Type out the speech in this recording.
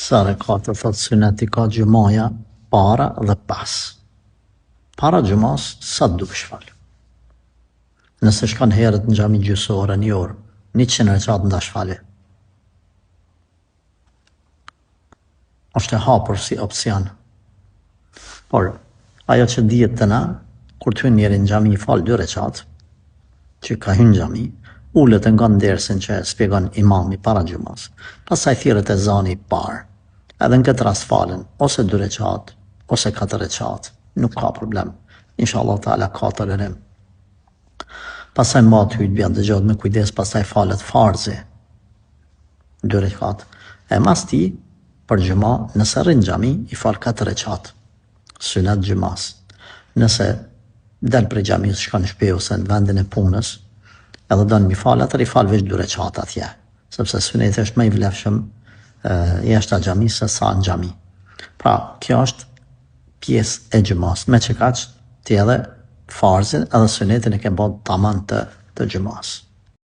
Sa rekate thot suneti ka gjumaja para dhe pas. Para gjumas sa të dukesh fal. Nëse shkon herët në xhami gjysore një orë, 100 rekat ndash falje. Është e hapur si opsion. Por ajo që dihet të na, kur të hyn njëri në xhami fal 2 rekat, që ka hyrë në xhami, ulet e ngan dersën që shpjegon imami para gjumas. Pastaj thirret ezani i parë. Edhe në këtë rast falen ose 2 rekat, ose 4 rekat, nuk ka problem. Inshallah taala ka tolerim. Pastaj mbat hutbja dëgjohet me kujdes, pastaj falet farzi 2 rekat. E mas ti për xhuma, nëse rrin në xhami, i fal 4 rekat. Sunet xhumas. Nëse del prej xhamis, shkon në shtëpi ose në vendin e punës, edhe don mi fal atë, i fal veç 2 rekat atje, sepse suneti është më i vlefshëm jashtë xhamisë se sa në xhami. Pra, kjo është pjesë e xhumas, me që kaq ti edhe farzin edhe sunetin e ke bën tamam të xhumas.